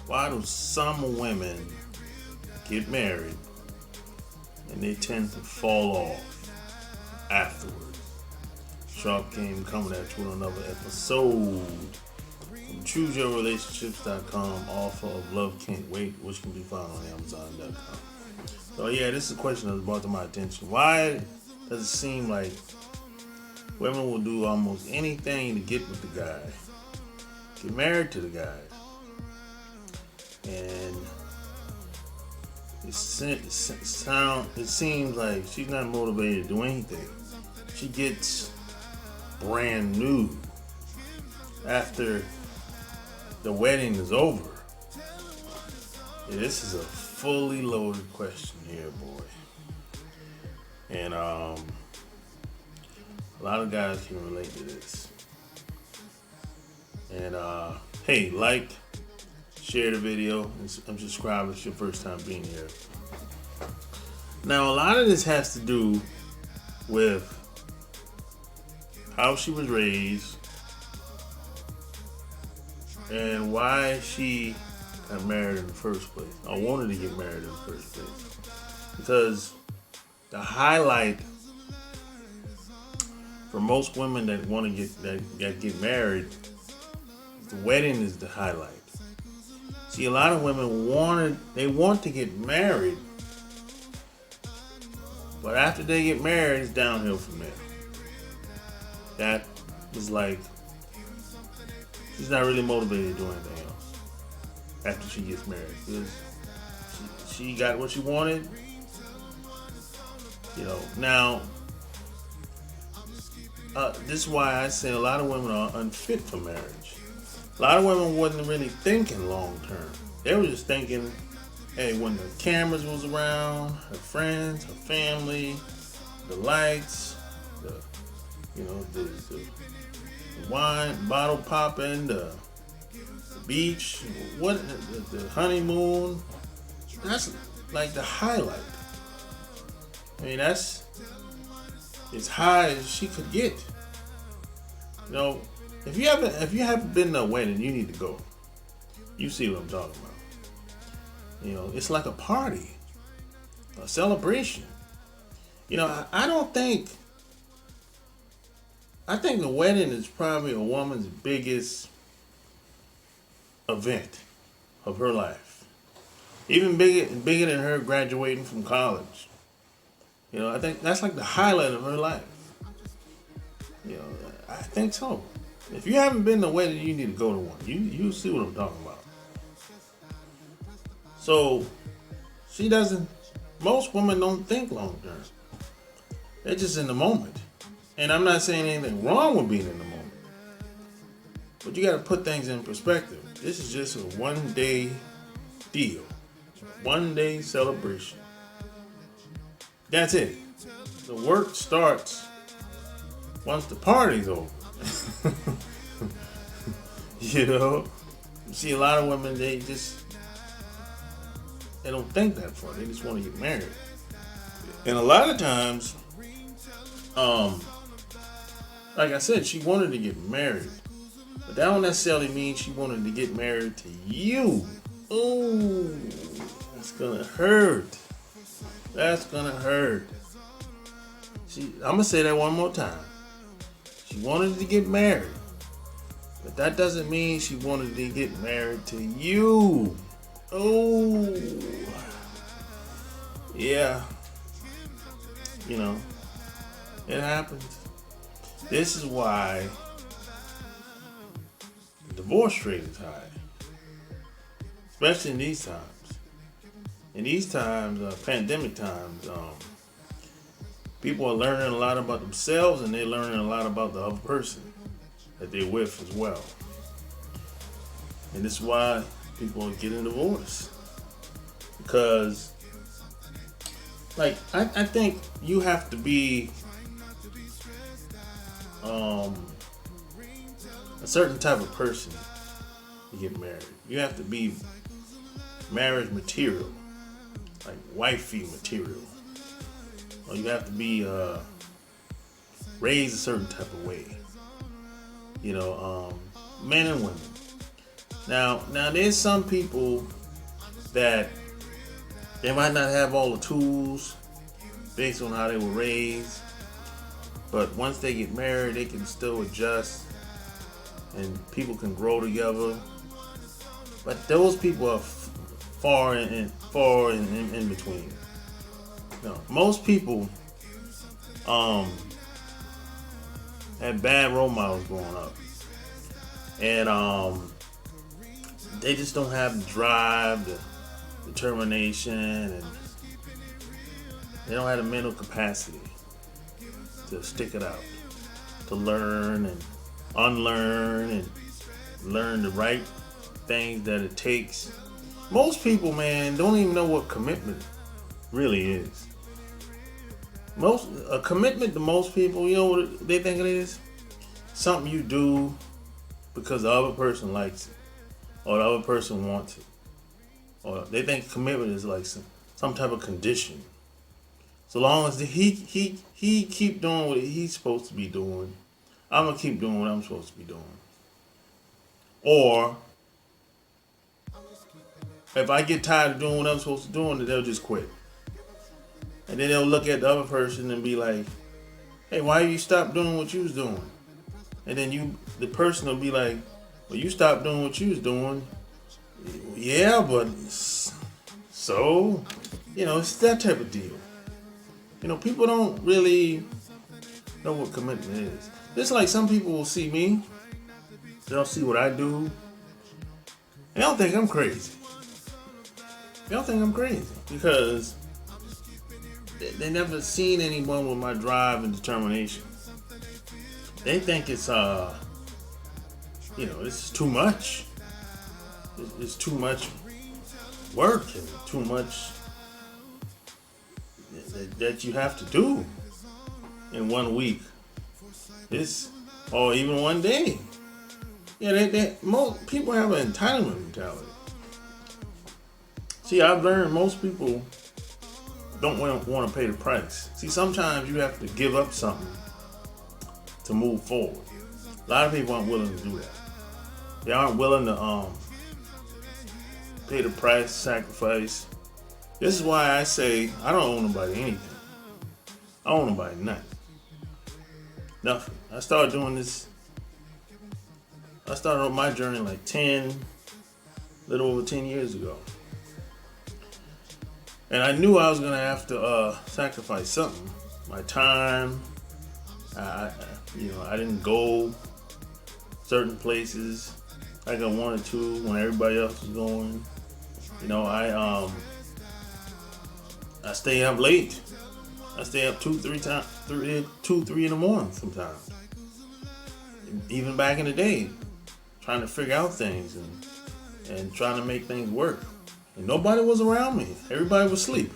Why do some women get married and they tend to fall off afterwards? Sharp Game coming at you with another episode from ChooseYourRelationships.com, author of Love Can't Wait, which can be found on Amazon.com. So yeah, this is a question that was brought to my attention. Why does it seem like women will do almost anything to get with the guy, get married to the guy, and it seems like she's not motivated to do anything. She gets brand new after the wedding is over. Yeah, this is a fully loaded question here, boy. And a lot of guys can relate to this. And hey, like, share the video, and subscribe if it's your first time being here. Now, a lot of this has to do with how she was raised and why she got married in the first place. I wanted to get married in the first place. Because the highlight for most women that want to get married, the wedding is the highlight. See, a lot of women want to get married, but after they get married, it's downhill from there. That is like, she's not really motivated to do anything else after she gets married, because she got what she wanted. Now, this is why I say a lot of women are unfit for marriage. A lot of women wasn't really thinking long term. They were just thinking, hey, when the cameras was around, her friends, her family, the lights, the wine bottle popping, the beach, the honeymoon. That's like the highlight. I mean, that's as high as she could get. If you haven't been to a wedding, you need to go. You see what I'm talking about. It's like a party, a celebration. I think the wedding is probably a woman's biggest event of her life. Even bigger than her graduating from college. I think that's like the highlight of her life. I think so. If you haven't been to a wedding, you need to go to one. You see what I'm talking about. So, most women don't think long term. They're just in the moment. And I'm not saying anything wrong with being in the moment. But you got to put things in perspective. This is just a one-day deal. One-day celebration. That's it. The work starts once the party's over. You see a lot of women, they don't think that far. They just want to get married. And a lot of times, like I said, she wanted to get married. But that don't necessarily mean she wanted to get married to you. Ooh, that's gonna hurt. That's gonna hurt. I'm gonna say that one more time. She wanted to get married. But that doesn't mean she wanted to get married to you. Oh, yeah. It happens. This is why the divorce rate is high. Especially in these times. In these times, pandemic times, people are learning a lot about themselves, and they're learning a lot about the other person that they're with as well. And this is why people are getting divorced. Because, I think you have to be a certain type of person to get married. You have to be marriage material, like wifey material. Or you have to be raised a certain type of way. Men and women. Now there's some people that they might not have all the tools based on how they were raised, but once they get married, they can still adjust, and people can grow together. But those people are far in between. No, most people had bad role models growing up, and they just don't have the drive, the determination, and they don't have the mental capacity to stick it out, to learn and unlearn and learn the right things that it takes. Most people, man, don't even know what commitment really is. A commitment to most people, you know what they think it is? Something you do because the other person likes it, or the other person wants it, or they think commitment is like some type of condition. So long as he keep doing what he's supposed to be doing, I'm gonna keep doing what I'm supposed to be doing. Or if I get tired of doing what I'm supposed to do, then they'll just quit. And then they'll look at the other person and be like, "Hey, why you stop doing what you was doing?" And then the person will be like, "Well, you stopped doing what you was doing." Yeah, but so, it's that type of deal. People don't really know what commitment is. Just like some people will see me, they'll see what I do, they don't think I'm crazy. They don't think I'm crazy because they never seen anyone with my drive and determination. They think it's it's too much. It's too much work and too much that you have to do in 1 week. Or even 1 day. Yeah, most people have an entitlement mentality. See, I've learned most people don't want to pay the price. See, sometimes you have to give up something to move forward. A lot of people aren't willing to do that. They aren't willing to pay the price, sacrifice. This is why I say I don't owe nobody anything. I don't owe nobody nothing. Nothing. I started on my journey like little over 10 years ago. And I knew I was going to have to sacrifice something. My time. I didn't go certain places. I got 1 or 2 when everybody else was going. I stay up late. I stay up 2, 3 in the morning sometimes. Even back in the day, trying to figure out things and trying to make things work. And nobody was around me. Everybody was asleep.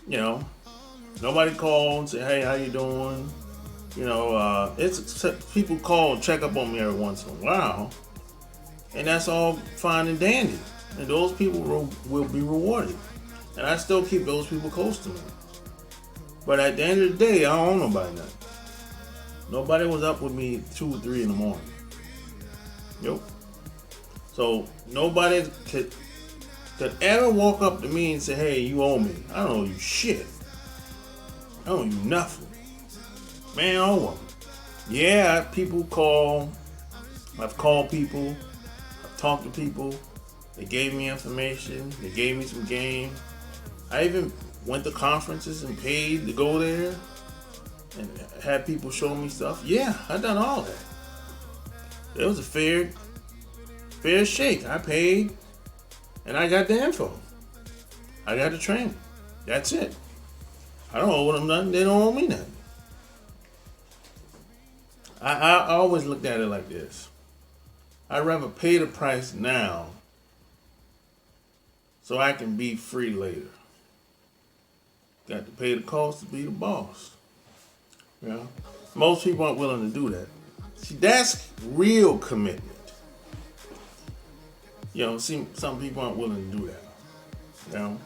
Nobody called and said, "Hey, how you doing?" People call and check up on me every once in a while. And that's all fine and dandy. And those people will be rewarded. And I still keep those people close to me. But at the end of the day, I don't owe nobody nothing. Nobody was up with me 2 or 3 in the morning. Nope. So nobody could ever walk up to me and say, "Hey, you owe me." I don't owe you shit. I don't owe you nothing. Man, I owe them. Yeah, people call. I've called people. I've talked to people. They gave me information. They gave me some game. I even went to conferences and paid to go there and had people show me stuff. Yeah, I done all that. It was a fair shake. I paid and I got the info. I got the training. That's it. I don't owe them nothing. They don't owe me nothing. I always looked at it like this. I'd rather pay the price now so I can be free later. Got to pay the cost to be the boss. Most people aren't willing to do that. See, that's real commitment. Some people aren't willing to do that.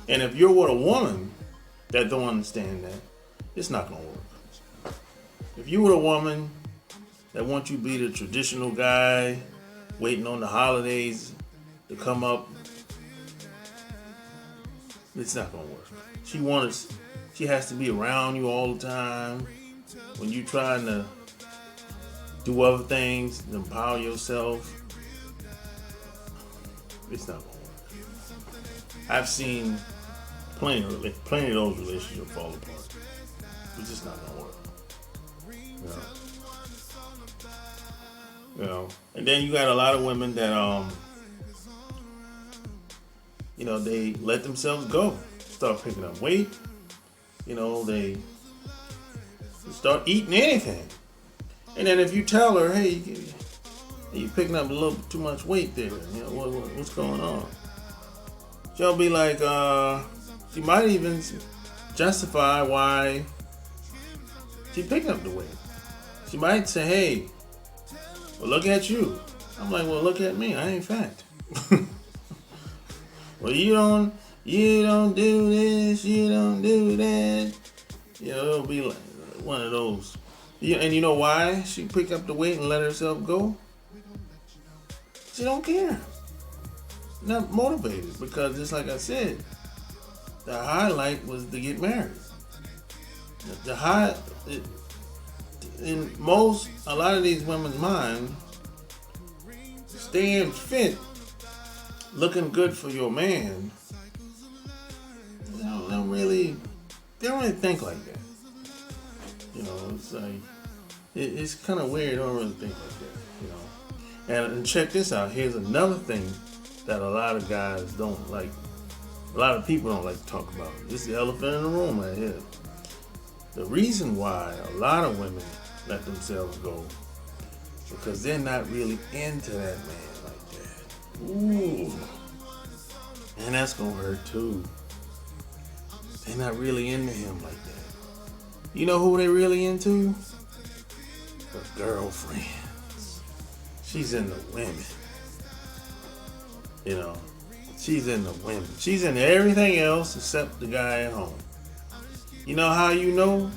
And if you're with a woman that don't understand that, it's not gonna work. If you were a woman that wants you to be the traditional guy, waiting on the holidays to come up. It's not gonna work. She has to be around you all the time. When you trying to do other things, empower yourself, it's not gonna work. I've seen plenty of those relationships fall apart. It's just not gonna work. And then you got a lot of women that they let themselves go, start picking up weight. They start eating anything, and then if you tell her, hey, you're picking up a little too much weight there, what's going on? She'll be like, she might even justify why she picking up the weight. She might say, hey, well, look at you. I'm like, well, look at me. I ain't fat. Well, you don't do this, you don't do that. It'll be like one of those. And you know why she picked up the weight and let herself go? She don't care. Not motivated, because just like I said, the highlight was to get married. A lot of these women's mind, staying fit, looking good for your man, they don't really think like that. It's like, it's kind of weird. They don't really think like that. And check this out. Here's another thing that a lot of guys don't like. A lot of people don't like to talk about. This is the elephant in the room right here. The reason why a lot of women let themselves go, because they're not really into that man like that. Ooh. And that's gonna hurt too. They're not really into him like that. You know who they really into? The girlfriends. She's into women. She's into women. She's into everything else except the guy at home. You know how you know?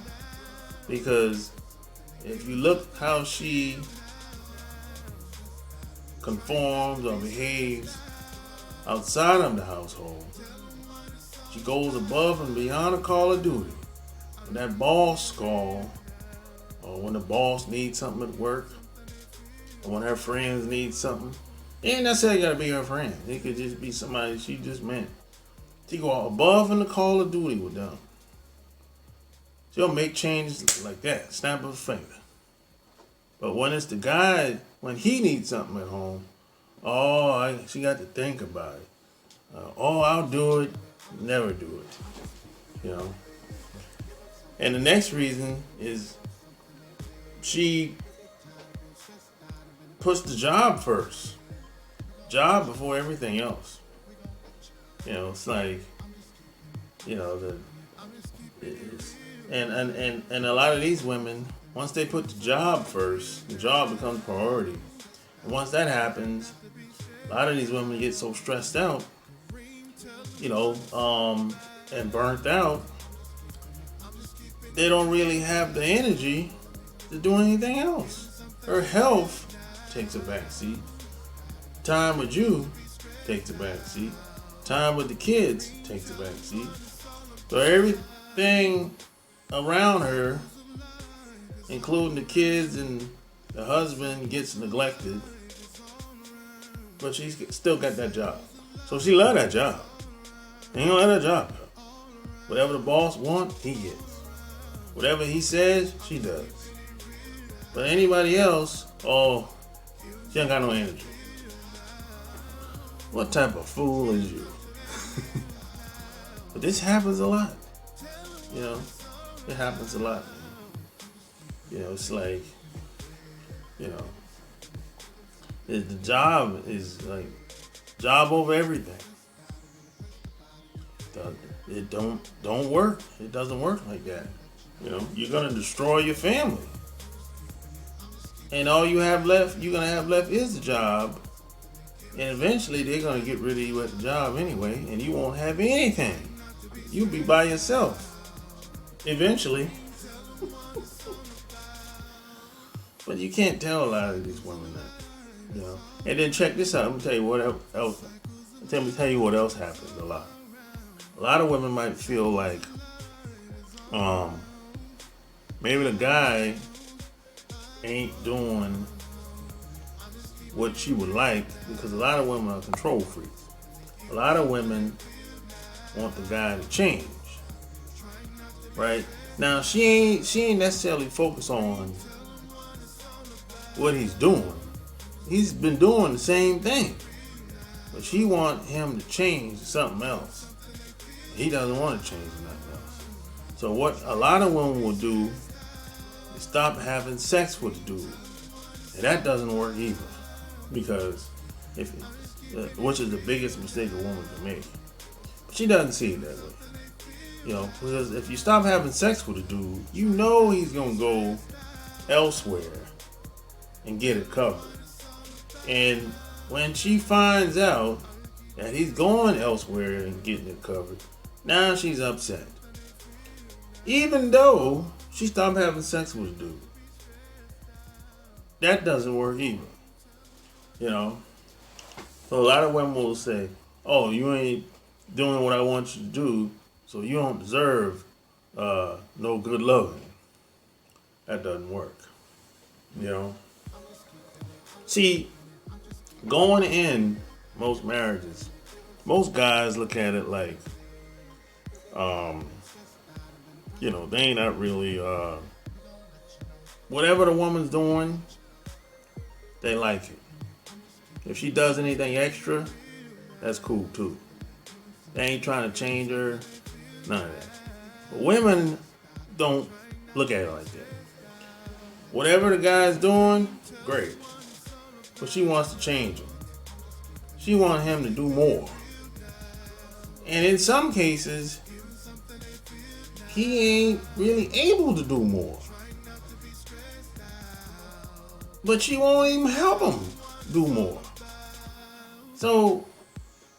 Because if you look how she conforms or behaves outside of the household, she goes above and beyond a call of duty. When that boss call, or when the boss needs something at work, or when her friends need something, it ain't necessarily gotta be her friend. It could just be somebody she just met. She go above and the call of duty with them. She'll make changes like that, snap of a finger. But when it's the guy, when he needs something at home, she got to think about it. I'll do it, never do it. And the next reason is she puts the job first. Job before everything else. It's like, and a lot of these women, once they put the job first, the job becomes priority. And once that happens, a lot of these women get so stressed out, and burnt out, they don't really have the energy to do anything else. Her health takes a backseat. Time with you takes a backseat. Time with the kids takes a backseat. So everything around her, including the kids and the husband, gets neglected. But she's still got that job. So she love that job. Ain't gonna let her job go. Whatever the boss wants, he gets. Whatever he says, she does. But anybody else, she ain't got no energy. What type of fool is you? But this happens a lot. It happens a lot. It's like, the job is like, job over everything. It don't work. It doesn't work like that. You're gonna destroy your family. And all you're gonna have left is the job. And eventually they're gonna get rid of you at the job anyway, and you won't have anything. You'll be by yourself. Eventually. But you can't tell a lot of these women that. You know, and then check this out. Let me tell you what else. Let me tell you what else happens a lot. A lot of women might feel like, um, maybe the guy ain't doing what she would like, because a lot of women are control freaks. A lot of women want the guy to change. Right? Now she ain't necessarily focused on what he's doing. He's been doing the same thing. But she want him to change to something else. He doesn't want to change to nothing else. So what a lot of women will do is stop having sex with the dude. And that doesn't work either. Because which is the biggest mistake a woman can make. But she doesn't see it that way. You know, because if you stop having sex with a dude, you know he's gonna go elsewhere and get it covered. And when she finds out that he's going elsewhere and getting it covered, now she's upset. Even though she stopped having sex with a dude. That doesn't work either. You know? So a lot of women will say, oh, you ain't doing what I want you to do, so you don't deserve no good loving. That doesn't work. You know? See, going in most marriages, most guys look at it like, you know, they ain't not really, whatever the woman's doing, they like it. If she does anything extra, that's cool too. They ain't trying to change her, none of that. But women don't look at it like that. Whatever the guy's doing, great. But she wants to change him. She wants him to do more. And in some cases, he ain't really able to do more. But she won't even help him do more. So,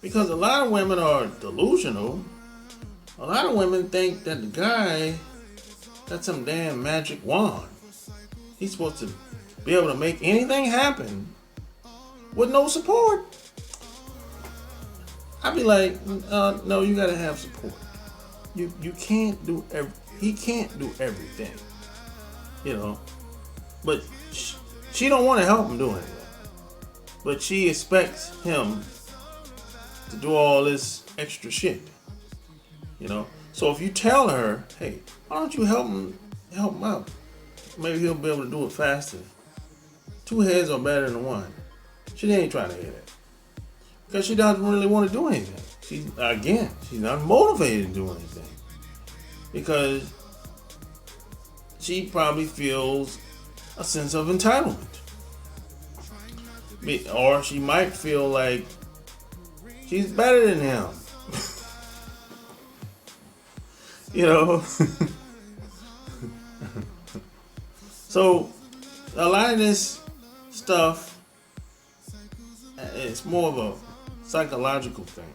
because a lot of women are delusional, a lot of women think that the guy got some damn magic wand. He's supposed to be able to make anything happen with no support. I'd be like, no, you gotta have support. You can't do he can't do everything, you know. But she don't want to help him do anything. But she expects him to do all this extra shit, you know. So if you tell her, hey, why don't you help him out? Maybe he'll be able to do it faster. 2 heads are better than 1. She ain't trying to hear that. Because she doesn't really want to do anything. She's not motivated to do anything. Because she probably feels a sense of entitlement. Or she might feel like she's better than him. You know? So, a lot of this stuff, it's more of a psychological thing.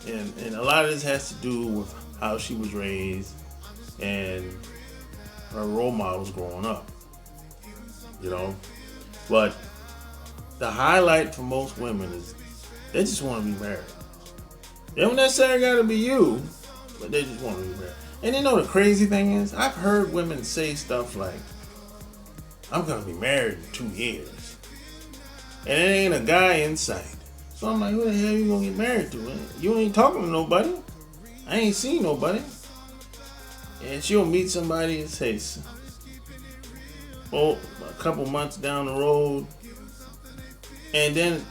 And a lot of this has to do with how she was raised and her role models growing up. You know? But the highlight for most women is they just want to be married. They don't necessarily got to be you, but they just want to be married. And you know the crazy thing is, I've heard women say stuff like, I'm going to be married in 2 years. And there ain't a guy in sight. So I'm like, who the hell you going to get married to? You ain't talking to nobody. I ain't seen nobody. And she'll meet somebody and say, oh, a couple months down the road. And then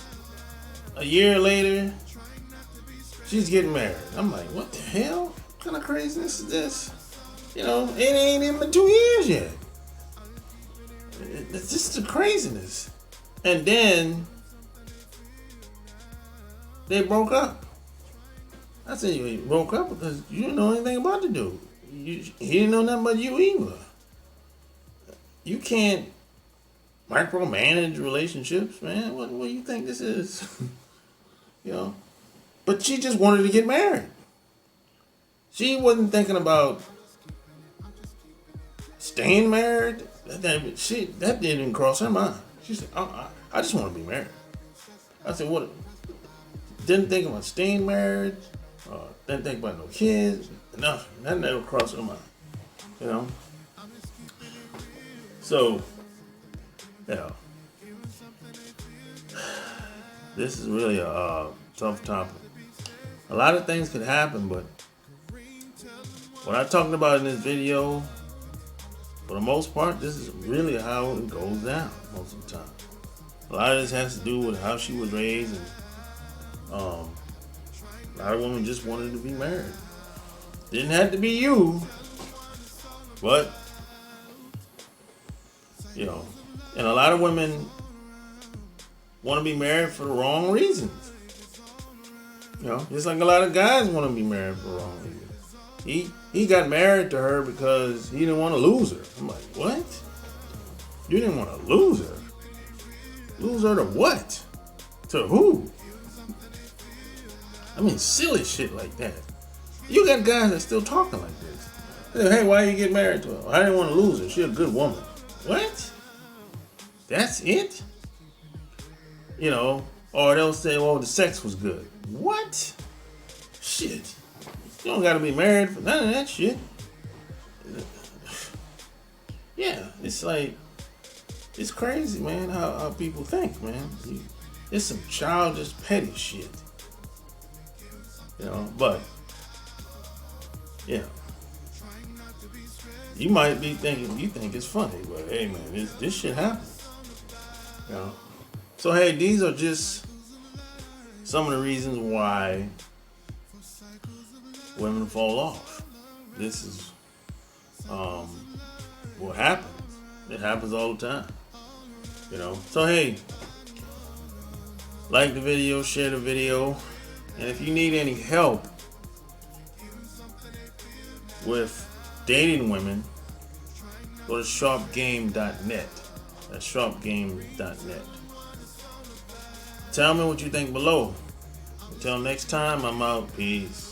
a year later, she's getting married. I'm like, what the hell? What kind of craziness is this? You know, it ain't even been 2 years yet. It's just the craziness. And then they broke up. I said, you broke up because you didn't know anything about the dude. He didn't know nothing about you either. You can't micromanage relationships, man. What do you think this is? You know? But she just wanted to get married. She wasn't thinking about staying married. That didn't cross her mind. She said, I just want to be married. I said, what? Didn't think about staying married. Didn't think about no kids. Nothing. That never crossed her mind. You know? So, yeah. This is really a tough topic. A lot of things could happen, but what I'm talking about in this video, for the most part, this is really how it goes down most of the time. A lot of this has to do with how she was raised, and a lot of women just wanted to be married. Didn't have to be you, but you know, and a lot of women want to be married for the wrong reasons. You know, just like a lot of guys want to be married for the wrong reasons. He got married to her because he didn't want to lose her. I'm like, what? You didn't want to lose her? Lose her to what? To who? I mean, silly shit like that. You got guys that still talking like this. They say, hey, why you get married to her? I didn't want to lose her. She a good woman. What? That's it? You know, or they'll say, well, the sex was good. What? Shit. You don't gotta be married for none of that shit. Yeah, it's like, it's crazy, man, how people think, man. It's some childish, petty shit. You know, but, yeah. You might be thinking, you think it's funny, but hey, man, this shit happens. You know? So, hey, these are just some of the reasons why women fall off. This is what happens. It happens all the time. You know. So hey, like the video, share the video, and if you need any help with dating women, go to SharpGameAtl. That's SharpGameAtl. Tell me what you think below. Until next time, I'm out. Peace.